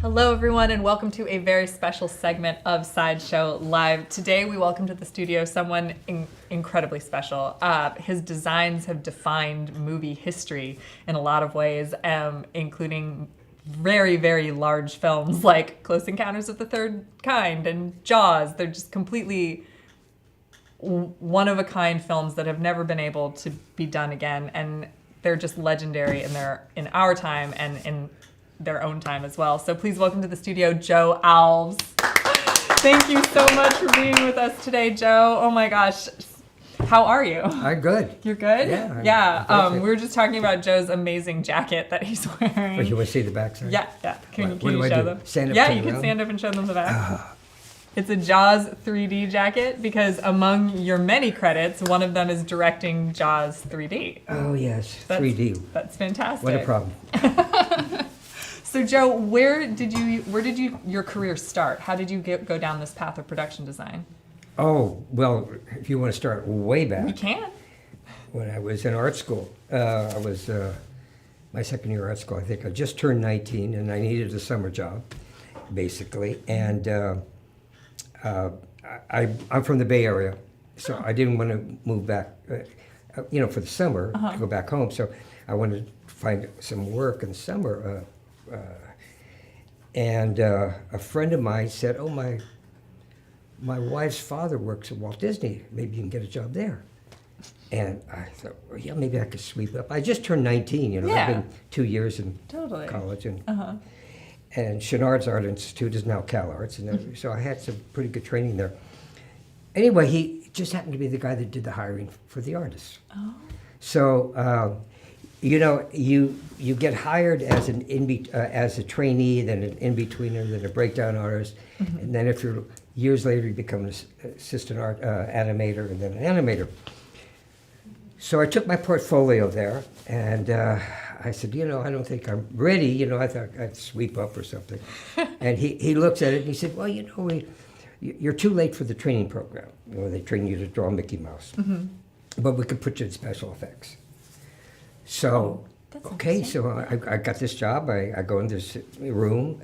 Hello, everyone, and welcome to a very special segment of Sideshow Live. Today, we welcome to the studio someone incredibly special. His designs have defined movie history in a lot of ways, including very, very large films like Close Encounters of the Third Kind and Jaws. They're just completely one-of-a-kind films that have never been able to be done again, and they're just legendary in our time and in their own time as well. So please welcome to the studio, Joe Alves. Thank you so much for being with us today, Joe. Oh my gosh. How are you? I'm good. You're good? Yeah. We were just talking about Joe's amazing jacket that he's wearing. Oh, you want to see the back side? Yeah. Can What you do I show do? them? Stand up yeah, to you the can round? stand up and show them the back. It's a Jaws 3D jacket because among your many credits, one of them is directing Jaws 3D. Oh, yes. That's, 3D. That's fantastic. What a problem. So Joe, where did your career start? How did you go down this path of production design? Oh, well, if you want to start way back. We can. When I was in art school, I was my second year of art school. I think I just turned 19 and I needed a summer job, basically. And I'm from the Bay Area, so I didn't want to move back, for the summer to go back home. So I wanted to find some work in the summer. And a friend of mine said, "Oh, my wife's father works at Walt Disney. Maybe you can get a job there." And I thought, well, yeah, maybe I could sweep up. I just turned 19, Yeah. I've been 2 years in college. And Chenard's Art Institute is now Cal Arts, and so I had some pretty good training there. Anyway, he just happened to be the guy that did the hiring for the artists. Oh. So, you get hired as as a trainee, then an in-betweener, then a breakdown artist, and then if you're years later, you become an assistant art animator, and then an animator. So I took my portfolio there, and I said, I don't think I'm ready. I thought I'd sweep up or something. And he looks at it and he said, well, you're too late for the training program. They train you to draw Mickey Mouse. But we could put you in special effects. So, okay, so I got this job. I go in this room,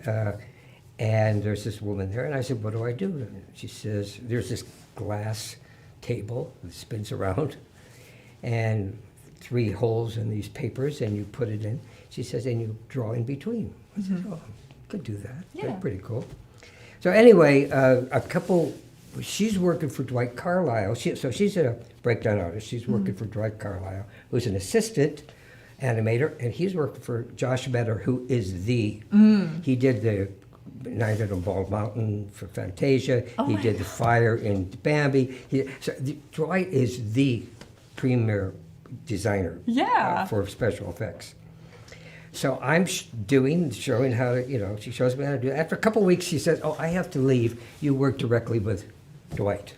and there's this woman there. And I said, what do I do? And she says, there's this glass table that spins around, and 3 holes in these papers, and you put it in. She says, and you draw in between. I said, oh, I could do that. Yeah. That's pretty cool. So anyway, she's working for Dwight Carlisle. So she's a breakdown artist. She's working for Dwight Carlisle, who's an assistant animator, and he's working for Josh Metter, who is he did the Night on Bald Mountain for Fantasia. He did the fire in Bambi. Dwight is the premier designer for special effects. So I'm showing how to, she shows me how to do it. After a couple of weeks, she says, oh, I have to leave. You work directly with Dwight.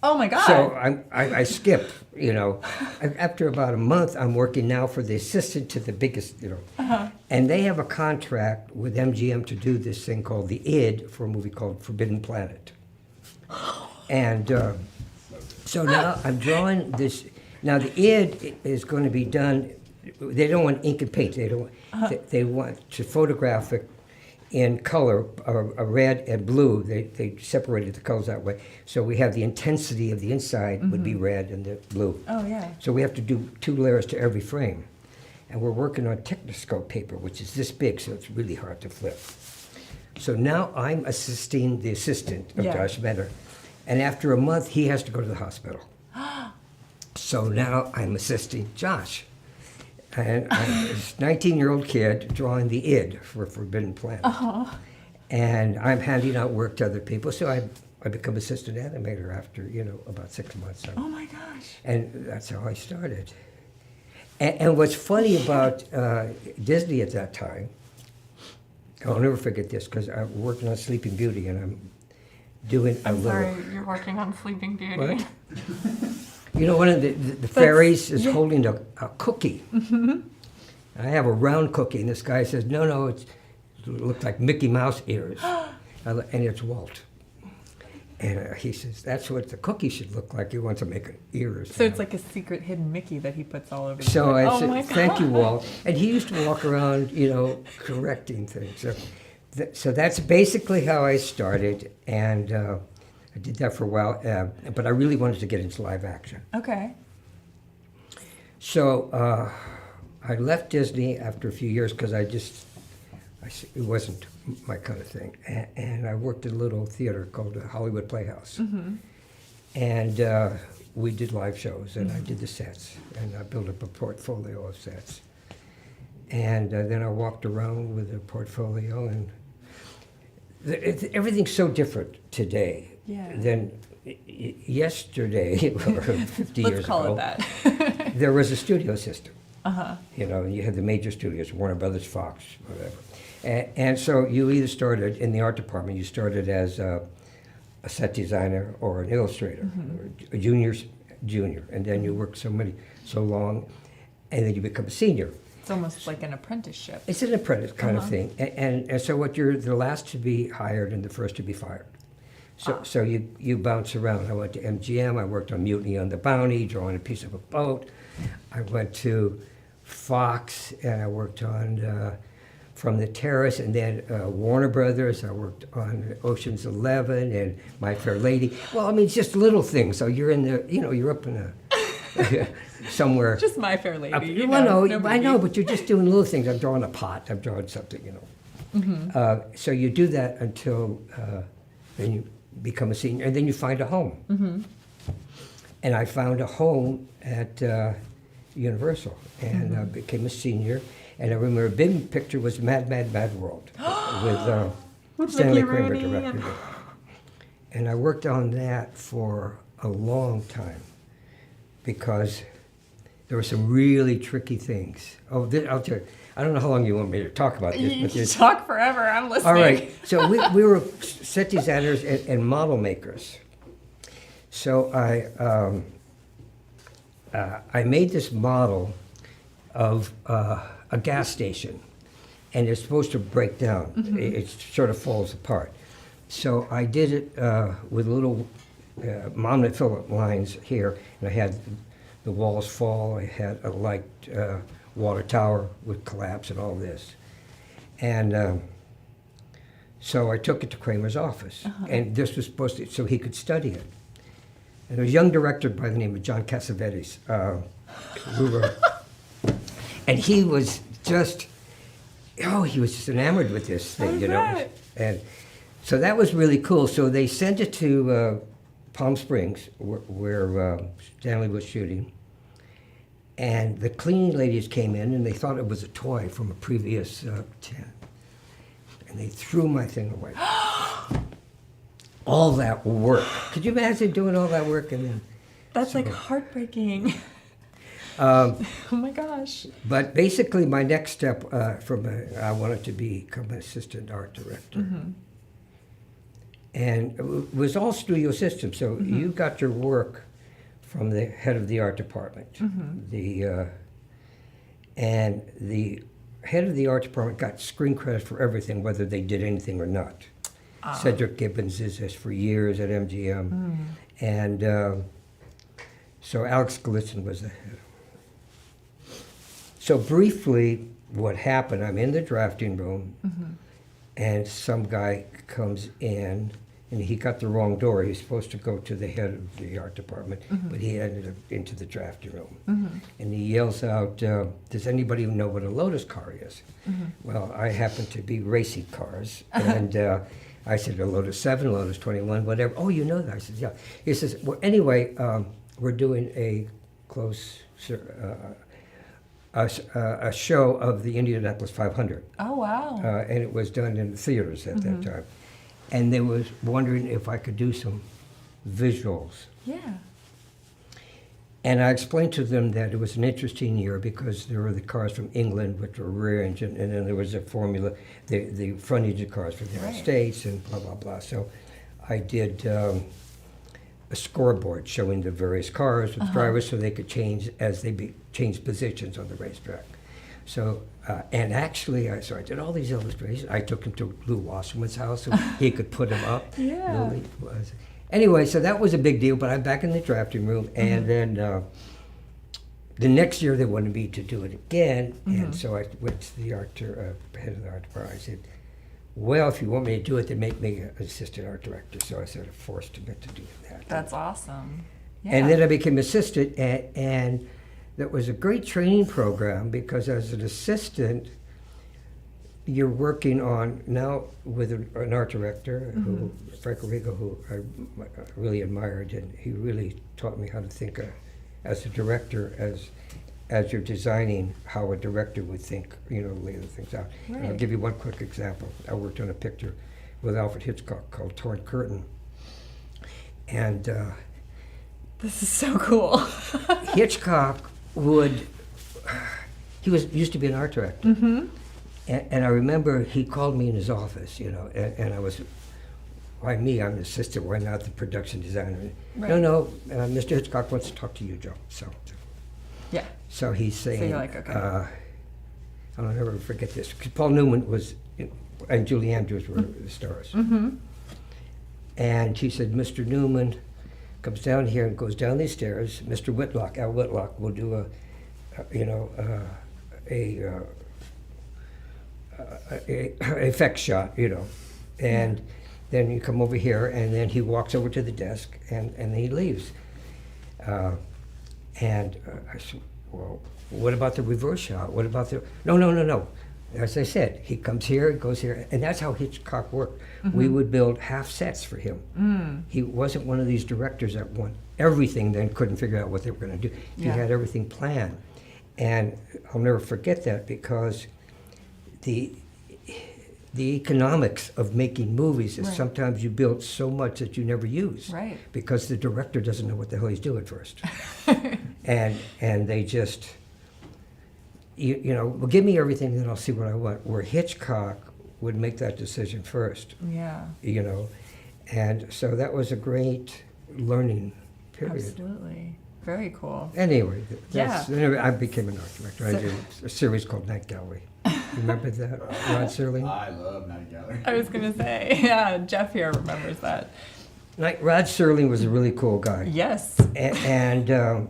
Oh my God. So I skip, After about a month, I'm working now for the assistant to the biggest, And they have a contract with MGM to do this thing called the ID for a movie called Forbidden Planet. And so now I'm drawing this. Now the ID is going to be done. They don't want ink and paint. They want to photograph it in color, a red and blue. They separated the colors that way. So we have the intensity of the inside would be red and the blue. Oh yeah. So we have to do 2 layers to every frame, and we're working on Technoscope paper, which is this big, so it's really hard to flip. So now I'm assisting the assistant of Josh Metter, and after a month he has to go to the hospital. So now I'm assisting Josh. And I'm this 19-year-old kid drawing the ID for Forbidden Planet. And I'm handing out work to other people. So I become assistant animator after, about 6 months. Oh my gosh. And that's how I started. And what's funny about Disney at that time, I'll never forget this, because I'm working on Sleeping Beauty, and I'm doing a little... Sorry, you're working on Sleeping Beauty. What? One of the fairies is holding a cookie. I have a round cookie, and this guy says, no, it looks like Mickey Mouse ears. And it's Walt. And he says, that's what the cookie should look like. He wants to make an ears. So it's like a secret hidden Mickey that he puts all over the So place. I said, thank you, Walt. And he used to walk around, correcting things. So So that's basically how I started, and I did that for a while, but I really wanted to get into live action. Okay. So I left Disney after a few years because it wasn't my kind of thing. And I worked at a little theater called the Hollywood Playhouse. Mm-hmm. And we did live shows, and I did the sets, and I built up a portfolio of sets. And then I walked around with a portfolio, and everything's so different today than yesterday, or 50 years ago. Let's call it that. There was a studio system. Uh-huh. You know, you had the major studios, Warner Brothers, Fox, whatever. And so you either started in the art department, you started as a set designer or an illustrator, or a junior, and then you work so long, and then you become a senior. It's almost like an apprenticeship. It's an apprentice kind of thing. And so you're the last to be hired and the first to be fired. So you bounce around. I went to MGM, I worked on Mutiny on the Bounty, drawing a piece of a boat. I went to Fox, and I worked on From the Terrace, and then Warner Brothers. I worked on Ocean's 11 and My Fair Lady. Well, I mean, it's just little things. So you're you're up in a somewhere. Just My Fair Lady. I know, but you're just doing little things. I'm drawing a pot. I'm drawing something, So you do that until then you become a senior, and then you find a home. Mm-hmm. And I found a home at Universal, and became a senior. And I remember a big picture was Mad, Mad, Mad World with Stanley Kramer directed it. And I worked on that for a long time because there were some really tricky things. I'll tell you, I don't know how long you want me to talk about this. You can talk forever. I'm listening. All right. So we were set designers and model makers. So I made this model of a gas station, and it's supposed to break down. Mm-hmm. It sort of falls apart. So I did it with little Monmouth Phillip lines here, and I had the walls fall. I had a light water tower would collapse and all this. And so I took it to Kramer's office, and this was supposed to, so he could study it. And there was a young director by the name of John Cassavetes, and he was just, he was just enamored with this thing, And so that was really cool. So they sent it to Palm Springs, where Stanley was shooting. And the cleaning ladies came in, and they thought it was a toy from a previous 10. And they threw my thing away. All that work. Could you imagine doing all that work and then... That's like heartbreaking. Oh my gosh. But basically my next step I wanted to become an assistant art director. Mm-hmm. And it was all studio systems. So you got your work from the head of the art department. Mm-hmm. And the head of the art department got screen credit for everything, whether they did anything or not. Cedric Gibbons is this for years at MGM. Mm. And so Alex Galitzin was the head. So briefly, what happened, I'm in the drafting room, and some guy comes in, and he got the wrong door. He was supposed to go to the head of the art department, but he ended up into the drafting room. And he yells out, does anybody know what a Lotus car is? Well, I happen to be racing cars, and I said, a Lotus 7, Lotus 21, whatever. Oh, you know that? I said, yeah. He says, well, anyway, we're doing a a show of the Indianapolis 500. Oh, wow. And it was done in the theaters at that time. And they was wondering if I could do some visuals. Yeah. And I explained to them that it was an interesting year because there were the cars from England, which were rear engine, and then there was a formula, the front engine cars from the United States, and blah, blah, blah. So I did a scoreboard showing the various cars with drivers so they could change as they change positions on the racetrack. So, and actually, I did all these illustrations. I took him to Lou Wasserman's house so he could put them up. Yeah. Anyway, so that was a big deal, but I'm back in the drafting room, and then the next year they wanted me to do it again, and so I went to the head of the art department. I said, well, if you want me to do it, then make me an assistant art director. So I sort of forced him into doing that. That's awesome. Yeah. And then I became assistant, and that was a great training program because as an assistant, you're working on now with an art director, who Frank Arrigo, who I really admired, and he really taught me how to think as a director, as you're designing how a director would think, lay the things out. Right. And I'll give you one quick example. I worked on a picture with Alfred Hitchcock called Torn Curtain, and this is so cool. Hitchcock used to be an art director. Mm-hmm. And I remember he called me in his office, and I was, why me? I'm the assistant, why not the production designer? Right. No, Mr. Hitchcock wants to talk to you, Joe. Yeah. So he's saying, So you're like, okay. I'll never forget this, because Paul Newman and Julie Andrews were the stars. Mm-hmm. And he said, Mr. Newman comes down here and goes down these stairs. Mr. Whitlock, Al Whitlock, will do a effect shot, and then you come over here, and then he walks over to the desk, and then he leaves. I said, well, what about the reverse shot? What about the... No. As I said, he comes here, goes here, and that's how Hitchcock worked. Mm-hmm. We would build half sets for him. Mm. He wasn't one of these directors that want everything, then couldn't figure out what they were going to do. He had everything planned. And I'll never forget that because the economics of making movies is sometimes you build so much that you never use, because the director doesn't know what the hell he's doing first, and they just, well, give me everything, then I'll see what I want. Where Hitchcock would make that decision first, and so that was a great learning period. Absolutely. Very cool. Anyway, I became an art director. I did a series called Night Gallery. Remember that, Rod Serling? I love Night Gallery. I was going to say, yeah, Jeff here remembers that. Rod Serling was a really cool guy. Yes. And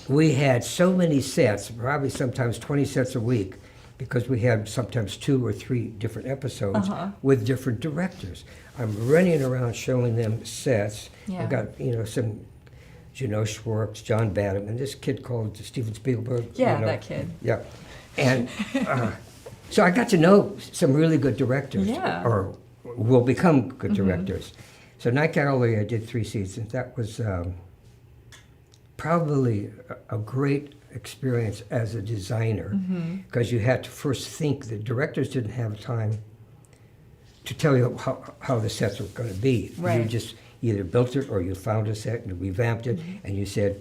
we had so many sets, probably sometimes 20 sets a week, because we had sometimes 2 or 3 different episodes with different directors. I'm running around showing them sets. I've got, some Schwartz, John Badham, and this kid called Steven Spielberg. Yeah, that kid. Yeah. And so I got to know some really good directors, or will become good directors. So Night Gallery, I did 3 seasons. That was probably a great experience as a designer, because you had to first think. The directors didn't have time to tell you how the sets were going to be. Right. You just either built it or you found a set and revamped it, and you said,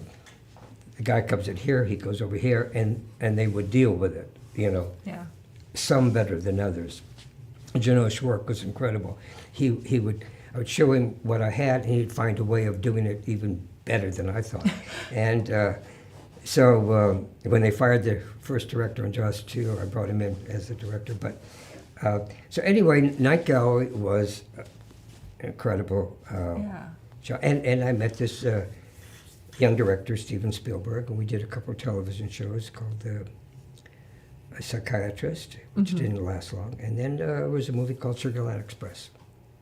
the guy comes in here, he goes over here, and they would deal with it, Yeah. Some better than others. Schwartz was incredible. I would show him what I had, and he'd find a way of doing it even better than I thought. And so when they fired the first director on Jaws 2, I brought him in as the director. But so anyway, Night Gallery was incredible. And I met this young director, Steven Spielberg, and we did a couple of television shows called A Psychiatrist, which didn't last long. And then there was a movie called Sugarland Express.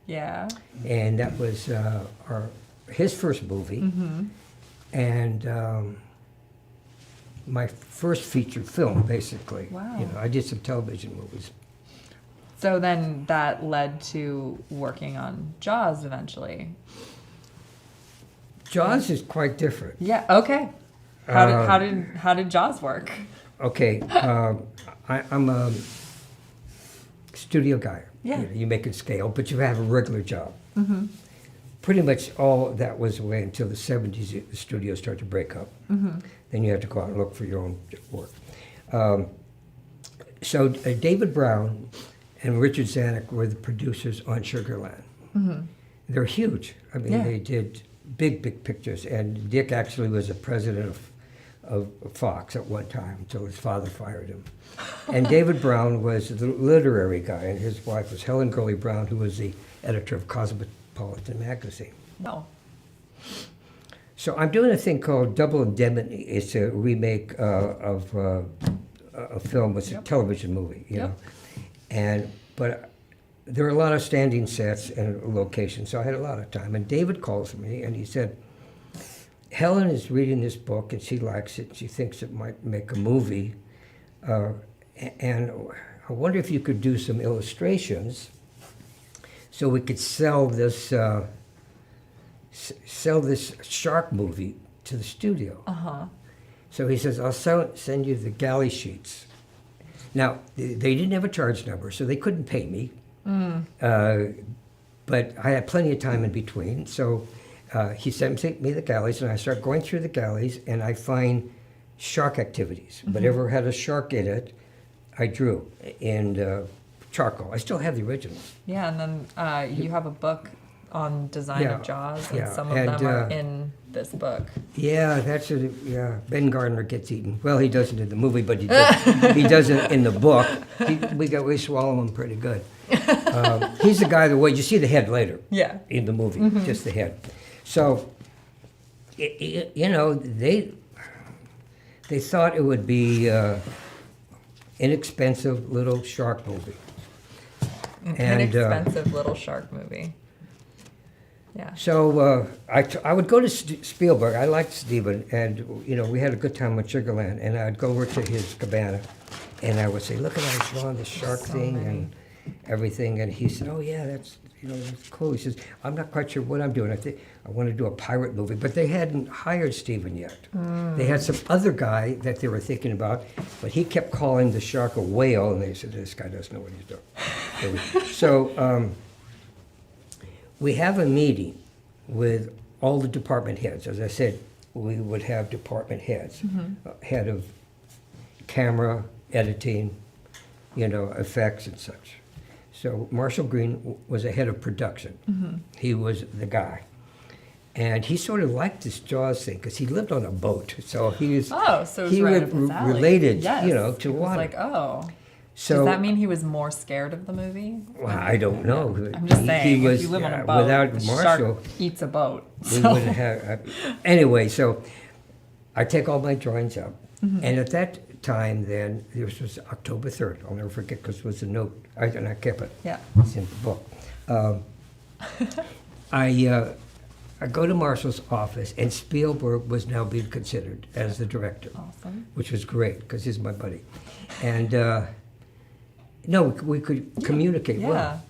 Yeah. And that was his first movie, and my first feature film, basically. Wow. I did some television movies. So then that led to working on Jaws eventually. Jaws is quite different. Yeah. Okay. How did Jaws work? Okay, I'm a studio guy. Yeah. You make it scale, but you have a regular job. Pretty much all that was away until the 70s. The studios started to break up. Then you had to go out and look for your own work. So David Brown and Richard Zanuck were the producers on Sugarland. They're huge. I mean, they did big pictures. And Dick actually was the president of Fox at one time until his father fired him. And David Brown was the literary guy, and his wife was Helen Gurley Brown, who was the editor of Cosmopolitan magazine. No. So I'm doing a thing called Double Indemnity. It's a remake of a film. It's a television movie, you know. But there were a lot of standing sets and locations, so I had a lot of time. And David calls me, and he said, Helen is reading this book, and she likes it. She thinks it might make a movie. And I wonder if you could do some illustrations so we could sell this shark movie to the studio. Uh-huh. So he says, I'll send you the galley sheets. Now, they didn't have a charge number, so they couldn't pay me. But I had plenty of time in between. So he sent me the galleys, and I start going through the galleys, and I find shark activities. Mm-hmm. Whatever had a shark in it, I drew in charcoal. I still have the originals. Yeah, and then you have a book on design of Jaws, and some of them are in this book. Yeah, Ben Gardner gets eaten. Well, he doesn't in the movie, but he doesn't in the book. We swallow him pretty good. He's the guy you see the head later. Yeah. In the movie, just the head. So, they thought it would be inexpensive little shark movie. Inexpensive little shark movie. Yeah. So I would go to Spielberg. I liked Steven, and we had a good time with Sugarland. And I'd go over to his cabana, and I would say, "Look at I drawn the shark thing and everything." And he said, "Oh yeah, that's cool." He says, "I'm not quite sure what I'm doing. I want to do a pirate movie," but they hadn't hired Steven yet. They had some other guy that they were thinking about, but he kept calling the shark a whale, and they said, "This guy doesn't know what he's doing." So. We have a meeting with all the department heads. As I said, we would have department heads, head of camera, editing, effects and such. So Marshall Green was a head of production. He was the guy. And he sort of liked this Jaws thing because he lived on a boat. So he was, related, to water. Like, so does that mean he was more scared of the movie? Well, I don't know. I'm just saying, if you live on a boat, without the Marshall, shark eats a boat. We wouldn't have. Anyway, so I take all my drawings up, and at that time, then this was October 3rd. I'll never forget because it was a note, and I kept it. Yeah, it's in the book. I go to Marshall's office, and Spielberg was now being considered as the director. Awesome. Which was great because he's my buddy, and. No, we could communicate well.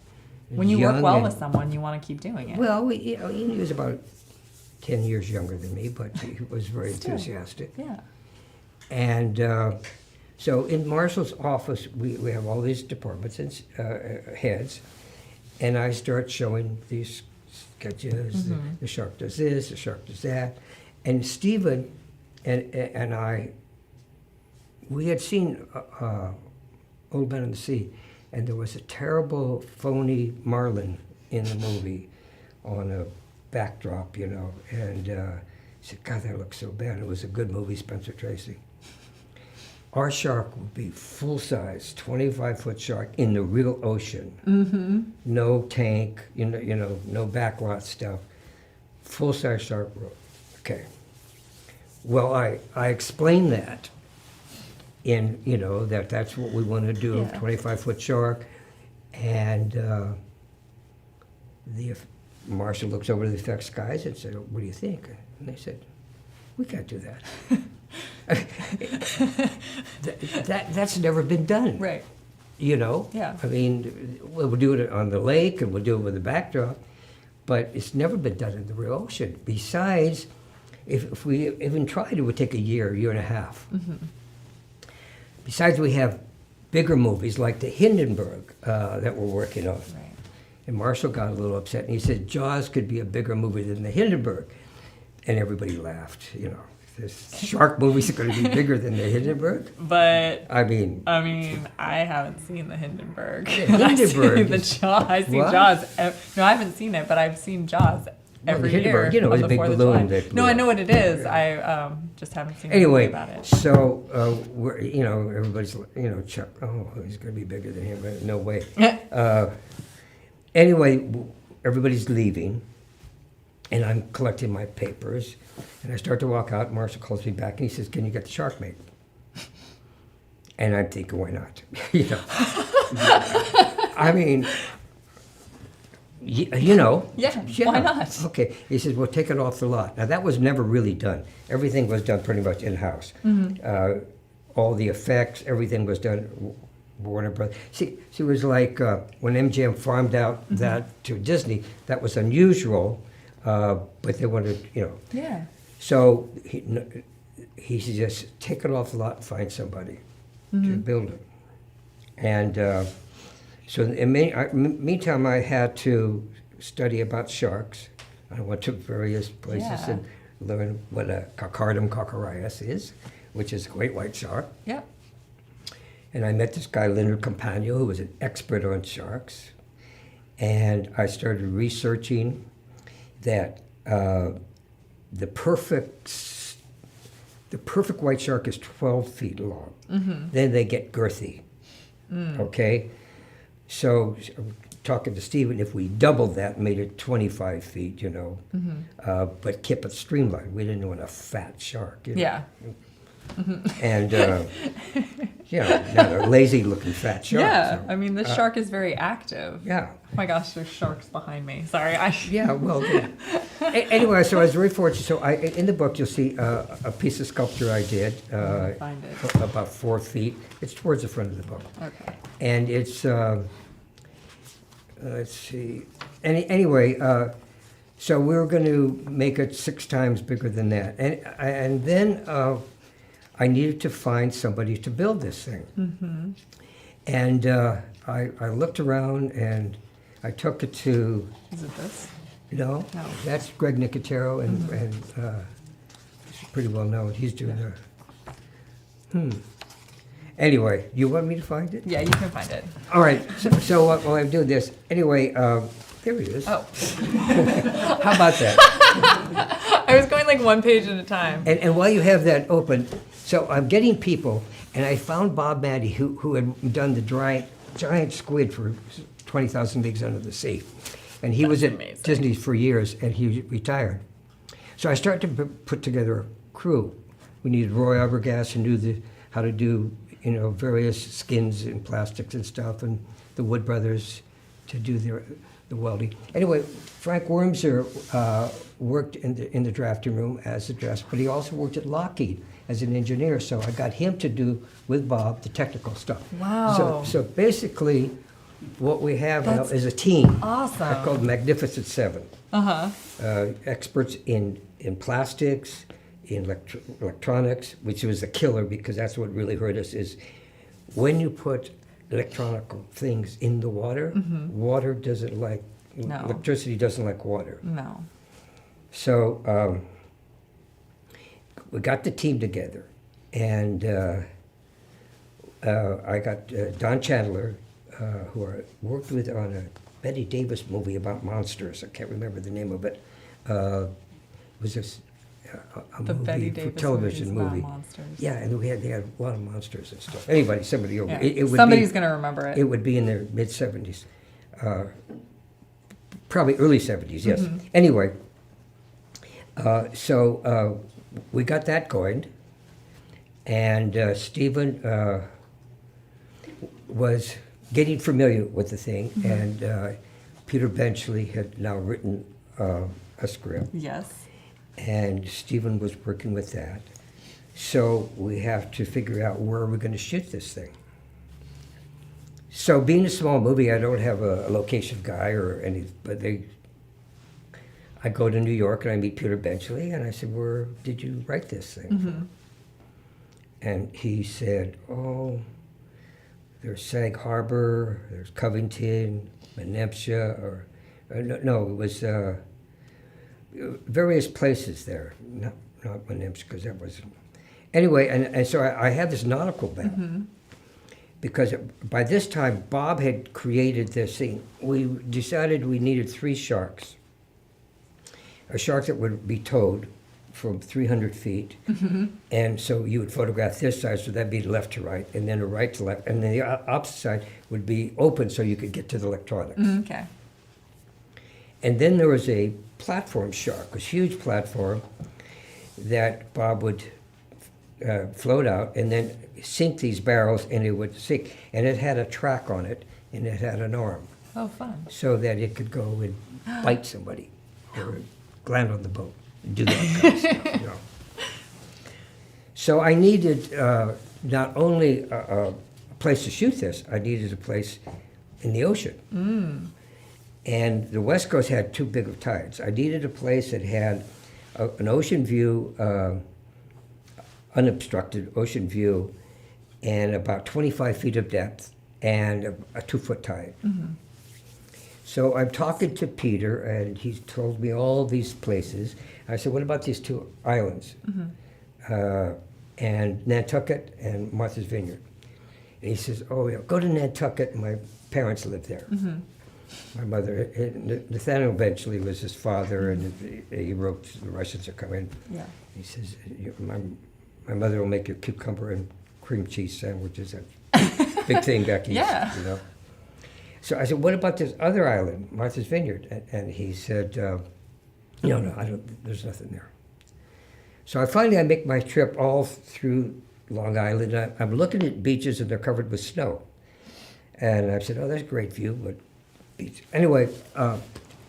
When you work well with someone, you want to keep doing it. Well, he was about 10 years younger than me, but he was very enthusiastic. Yeah. And so in Marshall's office, we have all these departments and heads, and I start showing these sketches. The shark does this, the shark does that. And Stephen and I, we had seen... Old Man in the Sea, and there was a terrible phony marlin in the movie on a backdrop, and he said, "God, that looks so bad." It was a good movie, Spencer Tracy. Our shark would be full-size, 25-foot shark in the real ocean. No tank, no backlot stuff. Full-size shark. Okay. Well, I explained that. That's what we want to do, 25-foot shark. And the Marshall looks over the effects guys and said, "What do you think?" And they said, "We can't do that." That's never been done. Right. Yeah. I mean, we'll do it on the lake and we'll do it with a backdrop, but it's never been done in the real ocean. Besides, if we even tried, it would take a year and a half. Besides, we have bigger movies like the Hindenburg that we're working on. Right. And Marshall got a little upset, and he said, "Jaws could be a bigger movie than the Hindenburg." And everybody laughed, This shark movie's going to be bigger than the Hindenburg? But, I mean, I haven't seen the Hindenburg. The Hindenburg. I've seen Jaws. No, I haven't seen it, but I've seen Jaws every year. It's a big balloon that blew No, I up. know what it is. I just haven't seen anyway, anything about it. So everybody's Chuck. Oh, he's going to be bigger than him. But no way. Anyway, everybody's leaving, and I'm collecting my papers, and I start to walk out. Marshall calls me back, and he says, "Can you get the shark made?" And I'm thinking, why not? I mean, You know. Yeah, why not? Okay. He says, well, take it off the lot. Now, that was never really done. Everything was done pretty much in-house. All the effects, everything was done Warner Brothers. See, it was like when MGM farmed out that to Disney, that was unusual, but they wanted, Yeah. So he said, just take it off the lot and find somebody to build it. And so in meantime, I had to study about sharks. I went to various places and learn what a Carcharodon coccarius is, which is a great white shark. Yep. And I met this guy, Leonard Campagno, who was an expert on sharks. And I started researching that the perfect white shark is 12 feet long. Then they get girthy. Okay? So talking to Stephen, if we doubled that, made it 25 feet, but kept it streamlined. We didn't want a fat shark. Yeah. And, not a lazy-looking fat shark. Yeah, So, I mean, this shark is very active. yeah. Oh my gosh, there's sharks behind me. Sorry. Yeah, well, yeah. Anyway, so I was very fortunate. So in the book, you'll see a piece of sculpture I did, Find it. about 4 feet. It's towards the front of the book. Okay. And it's, let's see. Anyway, so we were going to make it 6 times bigger than that. And then I needed to find somebody to build this thing. And I looked around and I took it to, Is it this? no, that's Greg Nicotero, and he's pretty well known. He's doing Anyway, you want me to find it? Yeah, you can find it. All right, so while I'm doing this, anyway, there he is. Oh. How about that? I was going like one page at a time. And while you have that open, so I'm getting people, and I found Bob Maddy, who had done the giant squid for 20,000 Leagues Under the Sea. And he was at amazing. Disney for years, and he retired. So I started to put together a crew. We needed Roy Arbogast, who knew how to do, various skins and plastics and stuff, and the Wood Brothers to do the welding. Anyway, Frank Wormser worked in the drafting room as a draftsman, but he also worked at Lockheed as an engineer. So I got him to do with Bob the technical stuff. Wow. So basically, what we have now That's is a team. awesome. Called Magnificent Seven. Uh-huh. Experts in plastics, in electronics, which was a killer because that's what really hurt us, is when you put electronic things in the water, water doesn't like, No. electricity doesn't like water. No. So we got the team together, and I got Don Chandler, who I worked with on a Betty Davis movie about monsters. I can't remember the name of it. It was a The movie Betty for Davis television movies about movie. monsters. Yeah, and they had a lot of monsters and stuff. Somebody over. Yeah. It would Somebody's be, going to remember it. It would be in their mid-70s. Probably early 70s, yes. Anyway, so we got that going, and Stephen was getting familiar with the thing, and Peter Benchley had now written a script, Yes. and Stephen was working with that. So we have to figure out where we're going to shoot this thing. So being a small movie, I don't have a location guy or any, but I go to New York and I meet Peter Benchley, and I said, where did you write this thing? And he said, oh, there's Sag Harbor, there's Covington, Menempsha, or no, it was various places there, not Menempsha, because that wasn't. Anyway, and so I had this nautical bent, because by this time, Bob had created this thing. We decided we needed 3 sharks. A shark that would be towed from 300 feet. And so you would photograph this side, so that'd be left to right, and then a right to left. And then the opposite side would be open so you could get to the electronics. Okay. And then there was a platform shark, a huge platform that Bob would float out and then sink these barrels, and it would sink. And it had a track on it, and it had an arm. Oh, fun. so that it could go and bite somebody or land on the boat and do that kind of stuff, you know. So I needed not only a place to shoot this, I needed a place in the ocean. And the West Coast had too big of tides. I needed a place that had an ocean view, unobstructed ocean view, and about 25 feet of depth and a 2-foot tide. So I'm talking to Peter, and he's told me all these places. I said, what about these 2 islands? And Nantucket and Martha's Vineyard. And he says, oh, yeah, go to Nantucket. My parents lived there. My mother, Nathaniel eventually was his father, and he wrote, the Russians are coming. Yeah. He says, my mother will make you cucumber and cream cheese sandwiches. A big thing back east, Yeah. you know. So I said, what about this other island, Martha's Vineyard? And he said, no, I don't, there's nothing there. So I make my trip all through Long Island. I'm looking at beaches, and they're covered with snow. And I said, oh, that's a great view, but beach. Anyway,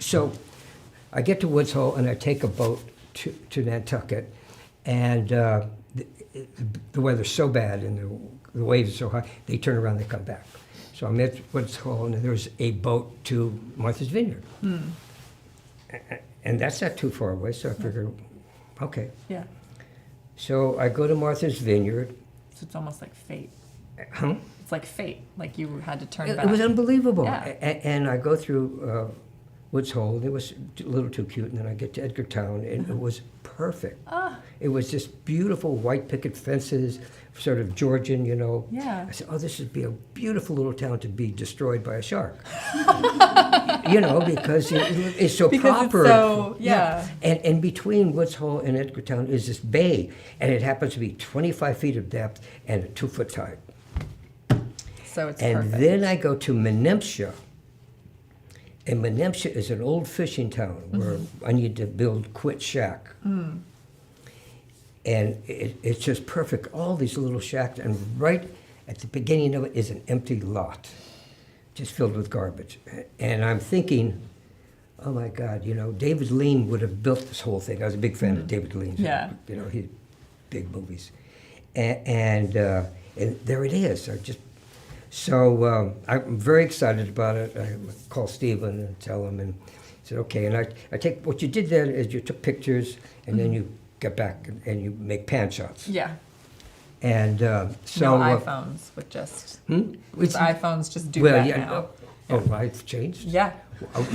so I get to Woods Hole, and I take a boat to Nantucket, and the weather's so bad, and the waves are so high, they turn around, they come back. So I'm at Woods Hole, and there's a boat to Martha's Vineyard. And that's not too far away, so I figured, okay. Yeah. So I go to Martha's Vineyard. So it's almost like fate. Huh? It's like fate. Like you had to turn back. It was unbelievable. Yeah. And I go through Woods Hole, and it was a little too cute, and then I get to Edgartown, and it was perfect. It was just beautiful white picket fences, sort of Georgian, you know. Yeah. I said, oh, this would be a beautiful little town to be destroyed by a shark. You know, because it's so proper. It's so, yeah. And between Woods Hole and Edgartown is this bay, and it happens to be 25 feet of depth and a 2-foot tide. So it's And perfect. then I go to Menemsha. And Menemsha is an old fishing town where I need to build Quit Shack. And it's just perfect. All these little shacks, and right at the beginning of it is an empty lot, just filled with garbage. And I'm thinking, oh my God, you know, David Lean would have built this whole thing. I was a big fan of David Lean's. Yeah. You know, he big movies. And there it is. So I'm very excited about it. I call Stephen and tell him, and he said, okay. And I take, what you did then is you took pictures, and then you get back and you make pan shots. Yeah. And No so... iPhones would just... It's, iPhones just do that now. Oh, I've changed? Yeah.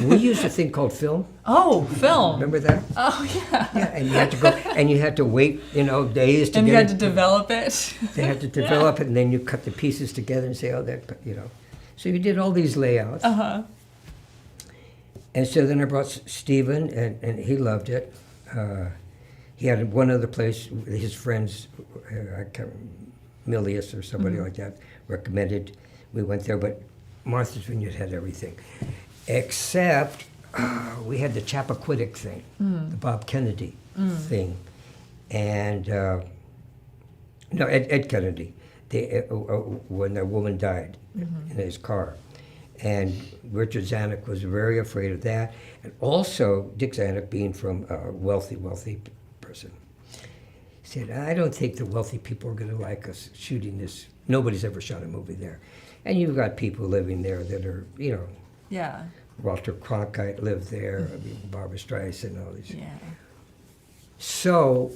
We used a thing called film. Oh, film. Remember that? Oh, yeah. Yeah, and you had to go, and you had to wait, you know, days to And get you had it. to develop it. They had to develop it, and then you cut the pieces together and say, oh, that, you know. So you did all these layouts. Uh-huh. And so then I brought Stephen, and he loved it. He had one other place, his friends, Milius or somebody like that, recommended. We went there, but Martha's Vineyard had everything. Except we had the Chappaquiddick thing, the Bob Kennedy thing. And, no, Ed Kennedy, when the woman died in his car. And Richard Zanuck was very afraid of that. And also, Dick Zanuck, being from a wealthy person, said, I don't think the wealthy people are going to like us shooting this. Nobody's ever shot a movie there. And you've got people living there that are, you know, Yeah. Walter Cronkite lived there, I mean, Barbara Streisand, all these. Yeah. So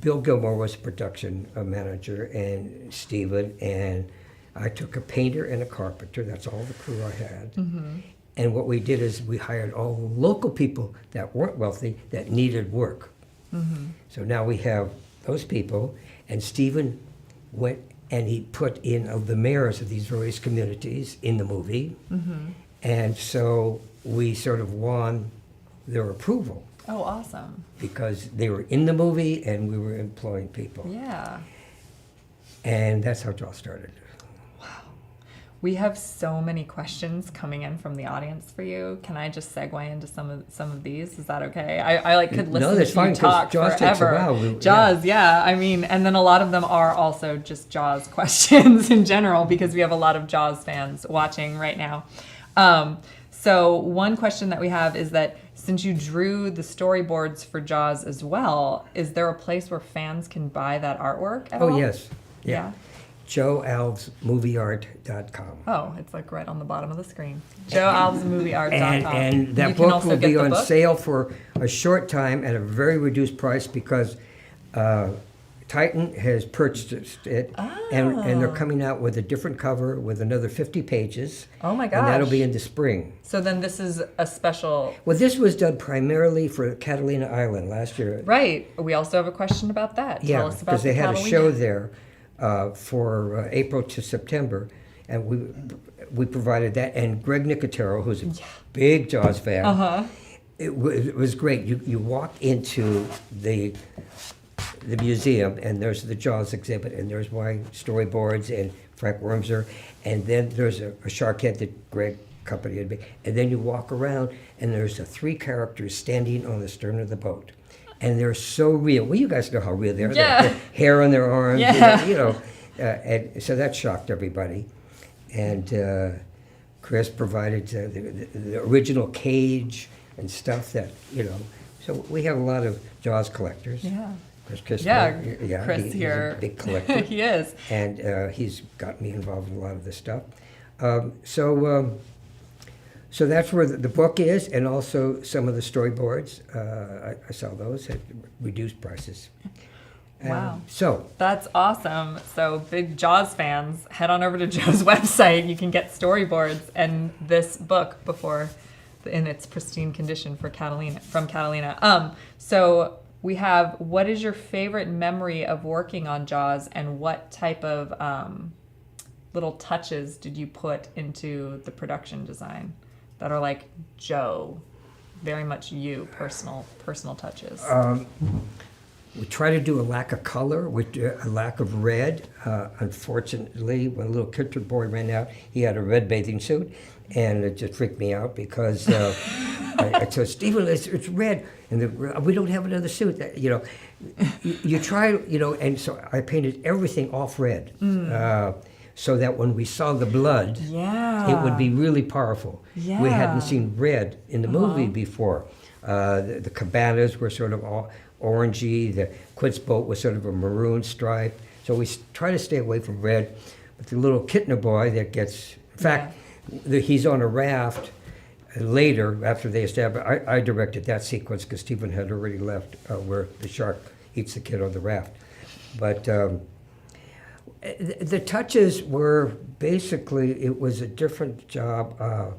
Bill Gilmore was production manager, and Stephen, and I took a painter and a carpenter. That's all the crew I had. And what we did is we hired all the local people that weren't wealthy that needed work. So now we have those people, and Stephen went and he put in the mayors of these various communities in the movie. And so we sort of won their approval Oh, awesome. because they were in the movie and we were employing people. Yeah. And that's how it all started. We have so many questions coming in from the audience for you. Can I just segue into some of these? Is that okay? I like could listen that's to fine, you 'cause talk Jaws takes a forever. while. Jaws, yeah. I mean, and then a lot of them are also just Jaws questions in general because we have a lot of Jaws fans watching right now. So one question that we have is that since you drew the storyboards for Jaws as well, is there a place where fans can buy that artwork at all? Oh, yes. Yeah. Joe Alves movieart.com. Oh, it's like right on the bottom of the screen. JoeAlvesMovieArt.com. And that book will be on sale for a short time at a very reduced price because Titan has purchased it, and they're coming out with a different cover with another 50 pages. Oh my gosh. And that'll be in the spring. So then this is a special... Well, this was done primarily for Catalina Island last year. Right. We also have a question about that. Tell us about because they had Catalina. a show there for April to September, and we provided that. And Greg Nicotero, who's a big Jaws fan, it was great. You walk into the museum, and there's the Jaws exhibit, and there's my storyboards and Frank Wormser, and then there's a shark head that Greg accompanied me, and then you walk around, and there's the 3 characters standing on the stern of the boat, and they're so real. Well, you guys know how real they are. Yeah. They have hair on their arms, Yeah. And so that shocked everybody, and Chris provided the original cage and stuff that, so we have a lot of Jaws collectors. Yeah. Chris Chris he's here. a big collector. He is. And he's got me involved in a lot of this stuff. So that's where the book is, and also some of the storyboards. I saw those at reduced prices. Wow. So that's awesome. So big Jaws fans, head on over to Joe's website. You can get storyboards and this book before in its pristine condition from Catalina. So we have, what is your favorite memory of working on Jaws, and what type of little touches did you put into the production design that are like Joe, very much you, personal touches? we try to do a lack of color, a lack of red. Unfortunately, when a little kid boy ran out, he had a red bathing suit, and it just freaked me out because I told Stephen, it's red, and we don't have another suit. You try, and so I painted everything off red. So that when we saw the blood, it would be really powerful. We hadn't seen red in the movie before. The cabanas were sort of all orangey. The Quid's boat was sort of a maroon stripe. So we try to stay away from red. But the little Kittner boy that gets, in fact, he's on a raft later after they established. I directed that sequence because Stephen had already left where the shark eats the kid on the raft. But the touches were basically, it was a different job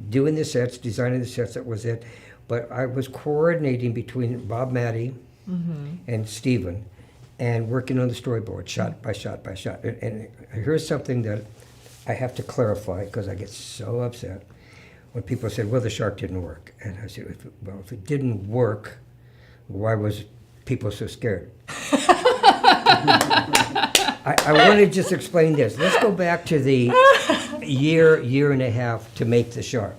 doing the sets, designing the sets, that was it. But I was coordinating between Bob Matty and Stephen and working on the storyboard, shot by shot by shot. And here's something that I have to clarify because I get so upset when people say, well, the shark didn't work. And I said, if it didn't work, why was people so scared? I want to just explain this. Let's go back to the year and a half to make the shark.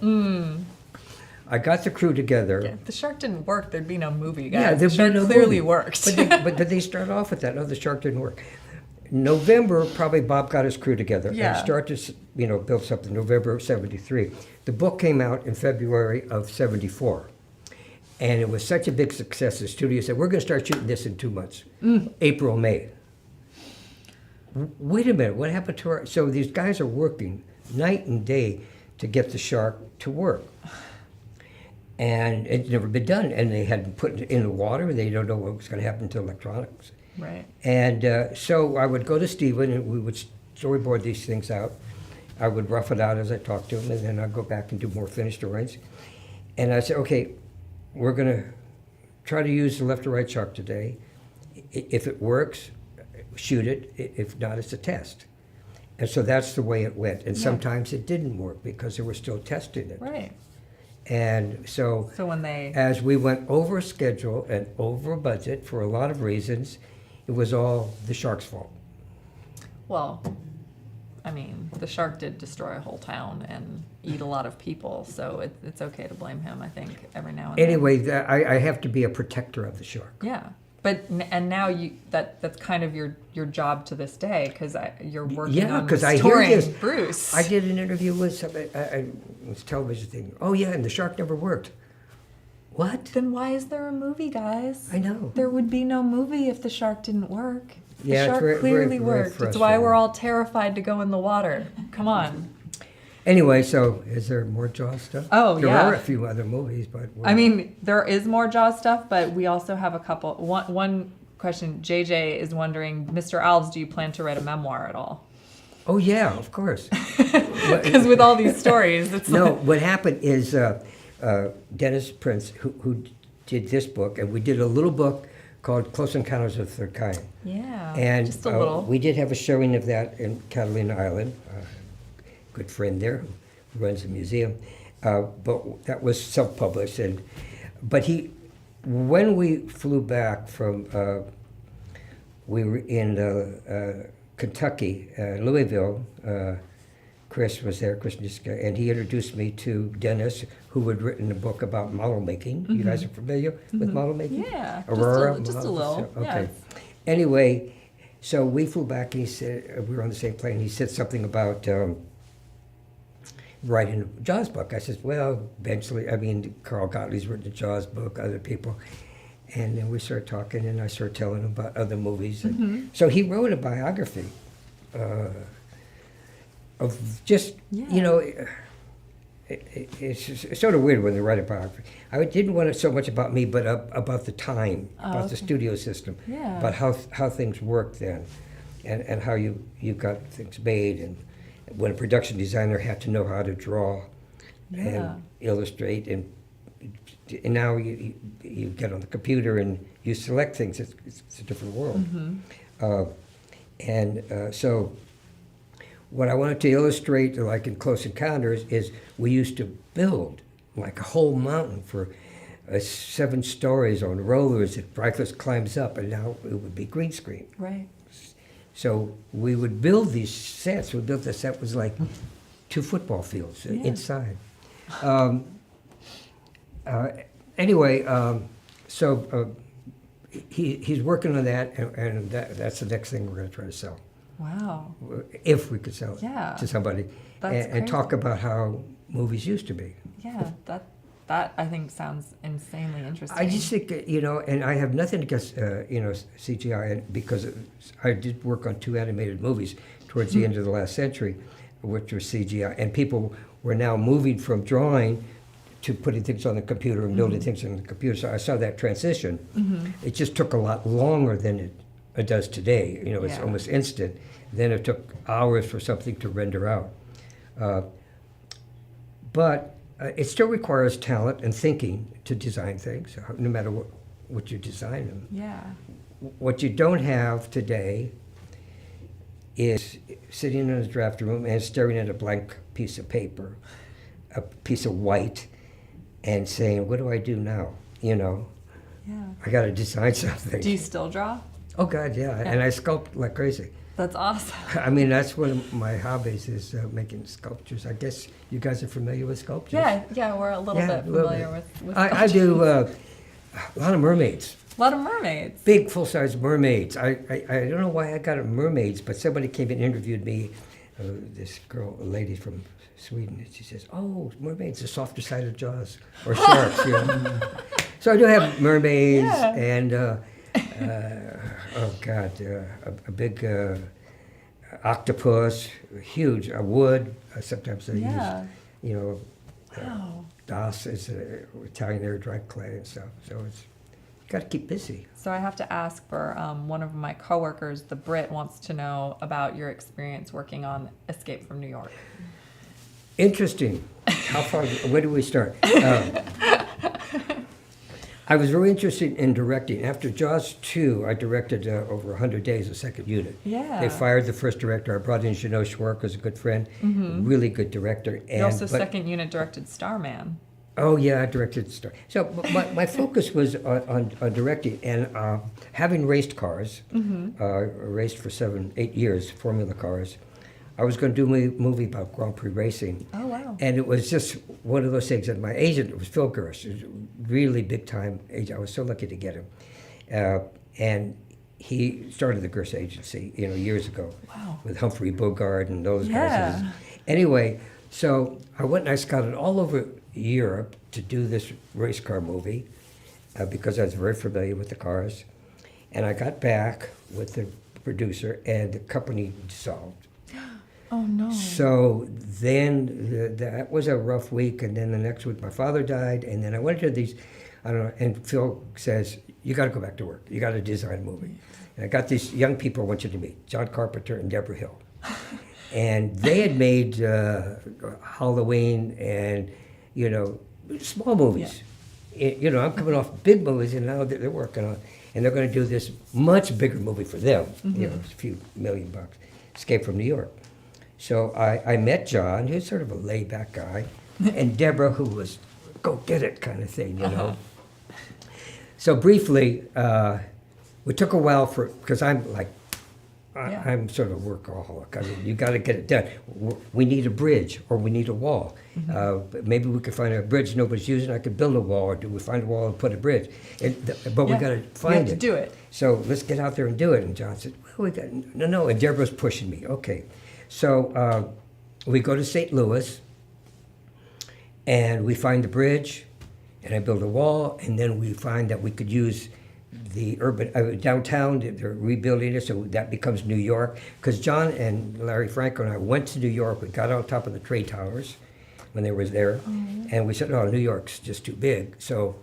I got the crew together. Yeah, if the shark didn't work, there'd be no movie, guys. Yeah, the shark clearly worked. But they start off with that. No, the shark didn't work. November, probably Bob got his crew together and started to, build something. November of '73. The book came out in February of '74, and it was such a big success. The studio said, "We're going to start shooting this in 2 months, April, May." Wait a minute, what happened to our? So these guys are working night and day to get the shark to work. And it's never been done. And they hadn't put it in the water. They don't know what was going to happen to electronics. Right. And so I would go to Stephen, and we would storyboard these things out. I would rough it out as I talked to him, and then I'd go back and do more finished drawings. And I said, okay, we're going to try to use the left or right shark today. If it works, shoot it. If not, it's a test. And so that's the way it went. And sometimes it didn't work because they were still testing it. Right. And so when as we went over schedule and over budget for a lot of reasons, it was all the shark's fault. Well, I mean, the shark did destroy a whole town and eat a lot of people, so it's okay to blame him, I think, every now and then. Anyway, I have to be a protector of the shark. Yeah. and now that's kind of your job to this day, because you're working Yeah, on because I hear restoring this. Bruce. I did an interview with somebody, this television thing. Oh yeah, and the shark never worked. What? Then why is there a movie, guys? I know. There would be no movie if the shark didn't work. The Yeah, it's shark very- clearly very- very worked. It's why we're frustrating. all terrified to go in the water. Come on. Anyway, so is there more Jaws stuff? Oh, there yeah. are a few other movies, but I mean, there is more Jaws stuff, but we also have a couple. One question, JJ is wondering, Mr. Alves, do you plan to write a memoir at all? Oh yeah, of course. Because with all these stories, it's No, like, what happened is Dennis Prince, who did this book, and we did a little book called Close Encounters of the Third Kind. yeah, And just a little. we did have a showing of that in Catalina Island. Good friend there who runs a museum, but that was self-published. But when we flew back from, we were in Kentucky, Louisville. Chris was there, Chris Niska, and he introduced me to Dennis, who had written a book about model making. You guys are familiar with model making? Yeah, Aurora? just a model- little. Okay. Yeah. Anyway, so we flew back, and he said, we were on the same plane, he said something about writing a Jaws book. I said, well, eventually, I mean, Carl Gottlieb's written a Jaws book, other people. And then we started talking, and I started telling him about other movies. And so he wrote a biography of just, you know, it's sort of weird when they write a biography. I didn't want it so much about me, but about the time, about the studio system, Yeah. about how things worked then, and how you got things made, and when a production designer had to know how to draw and illustrate, and now you get on the computer and you select things. It's a different world. So what I wanted to illustrate, like in Close Encounters, is we used to build like a whole mountain for 7 stories on rollers that Breitholtz climbs up, and now it would be green screen. Right. So we would build these sets. We built the set was like 2 football fields inside. Anyway, he's working on that, and that's the next thing we're going to try to sell. Wow. If we could sell it Yeah. to somebody, That's and talk crazy. about how movies used to be. Yeah, that I think sounds insanely interesting. I just think, and I have nothing against, CGI, because I did work on 2 animated movies towards the end of the last century, which were CGI, and people were now moving from drawing to putting things on the computer and building things on the computer. So I saw that transition. It just took a lot longer than it does today. It's Yeah. almost instant. Then it took hours for something to render out. But it still requires talent and thinking to design things, no matter what you design them. Yeah. What you don't have today is sitting in a draft room and staring at a blank piece of paper, a piece of white, and saying, what do I do now? Yeah. I got to design something. Do you still draw? Oh, God, yeah. And I sculpt like crazy. That's awesome. I mean, that's one of my hobbies is making sculptures. I guess you guys are familiar with sculptures? Yeah, we're a little bit familiar with I do a lot of mermaids. a lot of mermaids. Big full-size mermaids. I don't know why I got mermaids, but somebody came and interviewed me, this girl, a lady from Sweden, and she says, oh, mermaids, the softer side of Jaws, or sharks. So I do have mermaids, and, a big octopus, huge, wood. Sometimes they use, Wow. Das is Italian air dry clay and stuff. So it's got to keep busy. So I have to ask for one of my coworkers, the Brit, wants to know about your experience working on Escape from New York. Interesting. How far? Where do we start? I was very interested in directing. After Jaws 2, I directed over 100 days, a second unit. Yeah. They fired the first director. I brought in Jeannot Schwark, who's a good friend, really good director. You also second unit directed Starman. Oh, yeah, I directed Star. So my focus was on directing, and having raced cars, raced for 8 years, Formula cars. I was going to do a movie about Grand Prix racing. Oh, wow. And it was just one of those things that my agent was Phil Gersh, really big time agent. I was so lucky to get him. and he started the Gerst Agency, years ago. Wow. With Humphrey Bogart and those Yeah. guys. Anyway, so I went and I scouted all over Europe to do this race car movie because I was very familiar with the cars. And I got back with the producer, and the company dissolved. Oh, no. So then that was a rough week, and then the next week my father died, and then I went to these, I don't know, and Phil says, you got to go back to work. You got to design a movie. And I got these young people I want you to meet, John Carpenter and Deborah Hill. And they had made Halloween and, small movies. Yeah. I'm coming off big movies, and now they're working on, and they're going to do this much bigger movie for them, a few $1 million, Escape from New York. So I met John, who's sort of a laid-back guy, and Deborah, who was go get it kind of thing, So briefly, it took a while because I'm like, I'm sort of a workaholic. I mean, you got to get it done. We need a bridge or we need a wall. But maybe we could find a bridge nobody's using. I could build a wall, or do we find a wall and put a bridge? But we got to find it. We have to do it. So let's get out there and do it. And John said, well, no. And Deborah's pushing me. Okay. So we go to St. Louis, and we find the bridge, and I build a wall, and then we find that we could use the urban downtown. They're rebuilding it, so that becomes New York. Because John and Larry Franco and I went to New York. We got on top of the trade towers when they were there, and we said, "Oh, New York's just too big." So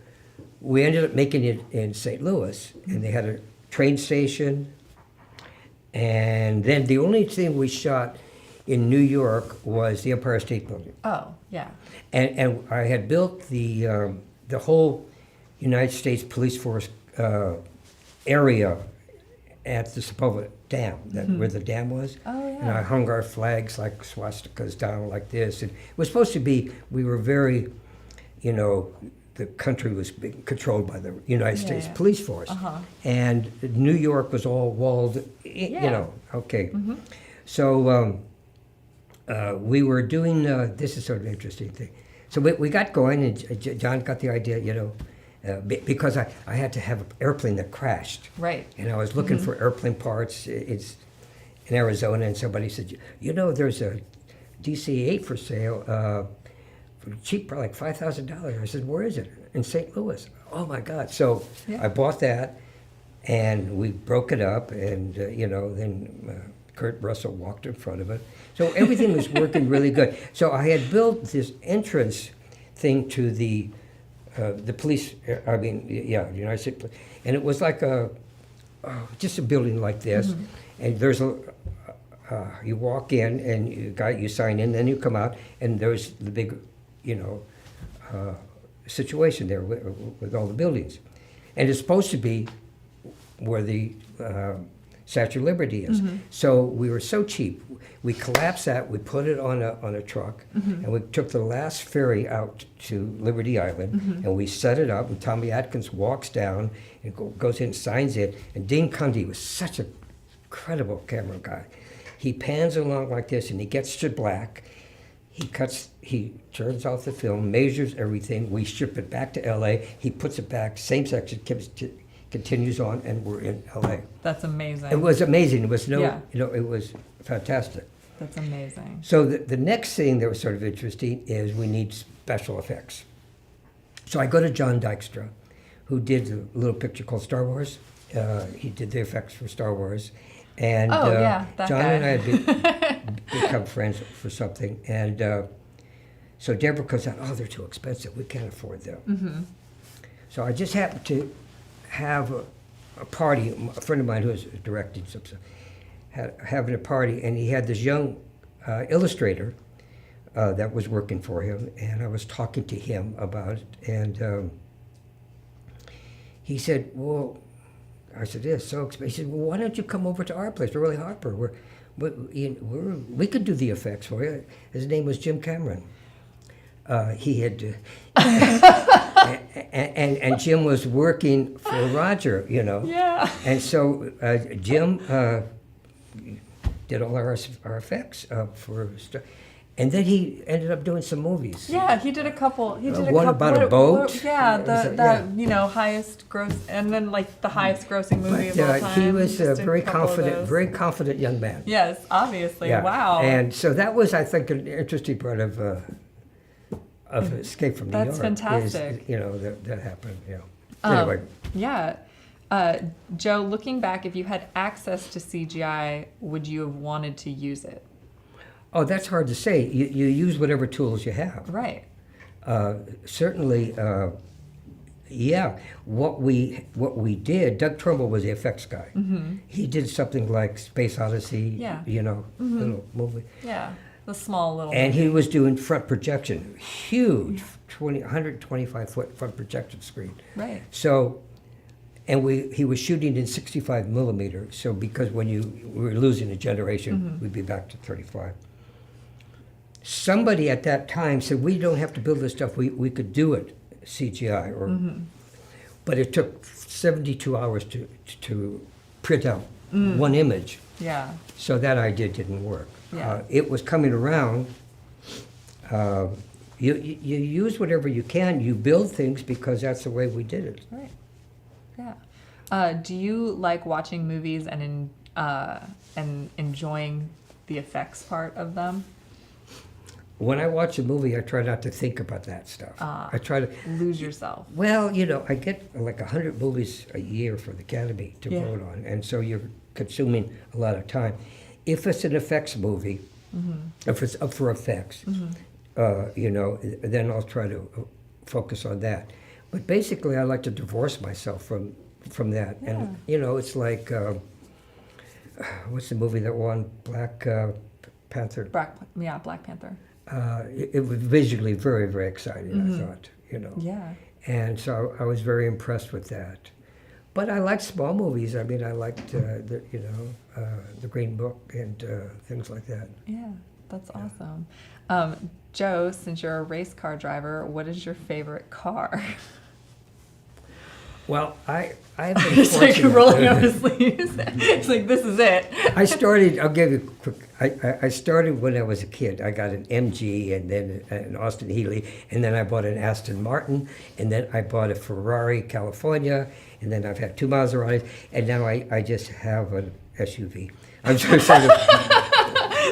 we ended up making it in St. Louis, and they had a train station. And then the only thing we shot in New York was the Empire State Building. Oh, yeah. And I had built the whole United States Police Force area at the Sepulveda Dam, where the dam was. Oh, yeah. And I hung our flags like swastikas down like this. And it was supposed to be, we were very, the country was being controlled by the United States Police Force. And New York was all walled, okay. So we were doing, this is sort of an interesting thing. So we got going, and John got the idea, because I had to have an airplane that crashed. Right. And I was looking for airplane parts. It's in Arizona, and somebody said, there's a DC-8 for sale, for cheap, probably like $5,000. I said, where is it? In St. Louis. Oh my God. So I bought that, and we broke it up, and then Kurt Russell walked in front of it. So everything was working really good. So I had built this entrance thing to the police, the United States Police. And it was like just a building like this. And there's you walk in, and you sign in, then you come out, and there's the big, situation there with all the buildings. And it's supposed to be where the Statue of Liberty is. So we were so cheap. We collapsed that, we put it on a truck, and we took the last ferry out to Liberty Island, and we set it up, and Tommy Atkins walks down and goes in and signs it. And Dean Cundy was such an incredible camera guy. He pans along like this, and he gets to black. He turns off the film, measures everything. We ship it back to L.A. He puts it back, same section, continues on, and we're in L.A. That's amazing. It was amazing. It was it was fantastic. That's amazing. So the next thing that was sort of interesting is we need special effects. So I go to John Dykstra, who did a little picture called Star Wars. He did the effects for Star Wars. And that John guy. and I had become friends for something. And so Deborah goes out, they're too expensive. We can't afford them. So I just happened to have a party. A friend of mine who was directing something, having a party, and he had this young illustrator that was working for him, and I was talking to him about it, and he said, well, I said, it's so expensive. He said, well, why don't you come over to our place, Burley Harper? We could do the effects for you. His name was Jim Cameron. He had, and Jim was working for Roger, Yeah. And so Jim did all our effects for stuff. And then he ended up doing some movies. Yeah, he did a couple. He did one about a boat. Yeah, Yeah. highest gross, and then like the highest grossing movie But of all time. he was a Just very couple of those. confident young man. Yes, obviously. Yeah. Wow. And so that was, I think, an interesting part of Escape from New York. That's fantastic. Is, that happened. Um, Anyway, Yeah. Joe, looking back, if you had access to CGI, would you have wanted to use it? oh, that's hard to say. You use whatever tools you have. Right. Certainly, yeah. What we did, Doug Trumbull was the effects guy. Mm-hmm. He did something like Space Odyssey, Yeah. little movie. Yeah. The small little. And he was doing front projection, huge, 125-foot front projection screen. Right. So, and he was shooting in 65 millimeter. So because when we were losing a generation, we'd be back to 35. Somebody at that time said, we don't have to build this stuff. We could do it CGI, but it took 72 hours to print out one image. Yeah. So that idea didn't work. Yeah. It was coming around. You use whatever you can. You build things because that's the way we did it. Right. Yeah. Do you like watching movies and enjoying the effects part of them? When I watch a movie, I try not to think about that stuff. I try to lose yourself. Well, I get like 100 movies a year for the Academy to vote on, and so you're consuming a lot of time. If it's an effects movie, if it's up for effects, then I'll try to focus on that. But basically, I like to divorce myself from that. Yeah. And it's like what's the movie that won Black Panther? Black Panther. It was visually very, very exciting. I thought, Yeah. and so I was very impressed with that. But I liked small movies. I mean, I liked the Green Book and things like that. Yeah, that's awesome. Joe, since you're a race car driver, what is your favorite car? I've been It's like fortunate. rolling up his sleeves. It's like, this is it. I'll give you a quick, I started when I was a kid. I got an MG and then an Austin Healey, and then I bought an Aston Martin, and then I bought a Ferrari California, and then I've had two Maseratis, and now I just have an SUV. I'm so excited.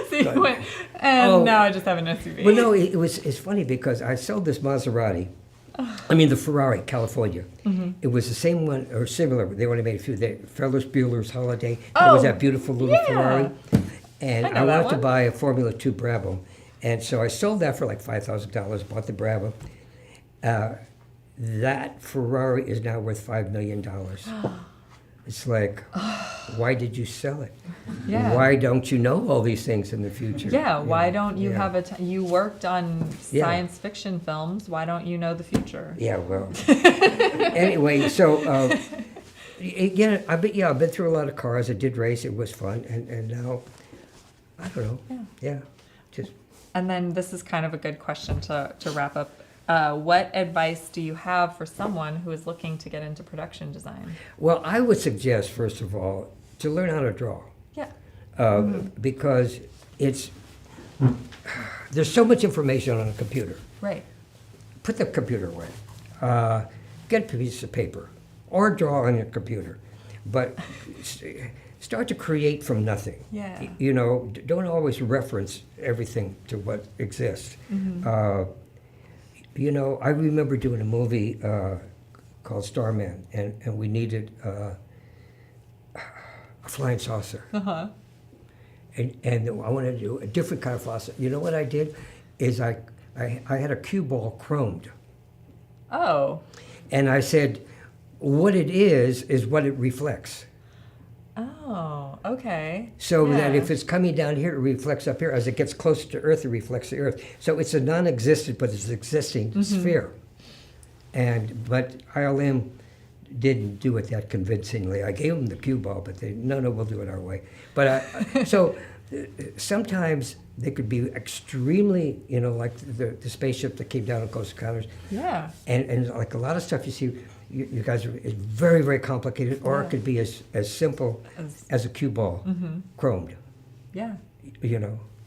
So you went, and now I just have an SUV. Well, no, it's funny because I sold this Maserati. I mean, the Ferrari California. It was the same one, or similar. They only made a few. Ferris Bueller's Holiday. It was that beautiful little Ferrari. And I wanted to buy a Formula 2 Brabham. And so I sold that for like $5,000, bought the Brabham. That Ferrari is now worth $5 million. It's like, why did you sell it? Yeah. Why don't you know all these things in the future? Yeah, why don't you Yeah. have you worked on science fiction films, why don't you know the future? Yeah, well. Anyway, so, again, I've been through a lot of cars. I did race. It was fun. And now, I don't know. Yeah. Just. And then this is kind of a good question to wrap up. What advice do you have for someone who is looking to get into production design? Well, I would suggest, first of all, to learn how to draw. Yeah. Because there's so much information on a computer. Right. Put the computer away. Get a piece of paper or draw on your computer. But start to create from nothing. Yeah. Don't always reference everything to what exists. I remember doing a movie called Starman, and we needed a flying saucer. Uh-huh. And I wanted to do a different kind of saucer. You know what I did? Is I had a cue ball chromed. Oh. And I said, what it is what it reflects. Oh, okay. So that if it's coming down here, it reflects up here. As it gets closer to Earth, it reflects the Earth. So it's a non-existent, but it's existing sphere. But ILM didn't do it that convincingly. I gave them the cue ball, but they, no, we'll do it our way. But so sometimes they could be extremely, like the spaceship that came down on Close Encounters. Yeah. And like a lot of stuff you see, you guys are is very, very complicated, or it could be as simple as a cue ball, chromed. Yeah.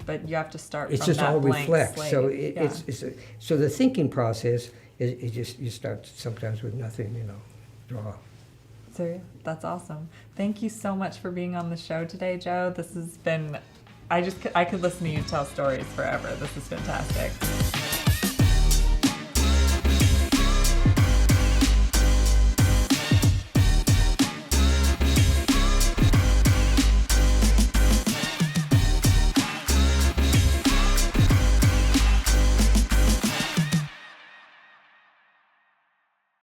but you have to start It's from just that all blank reflects. slate. So Yeah. so the thinking process is just, you start sometimes with nothing, draw. So that's awesome. Thank you so much for being on the show today, Joe. This has been, I could listen to you tell stories forever. This is fantastic.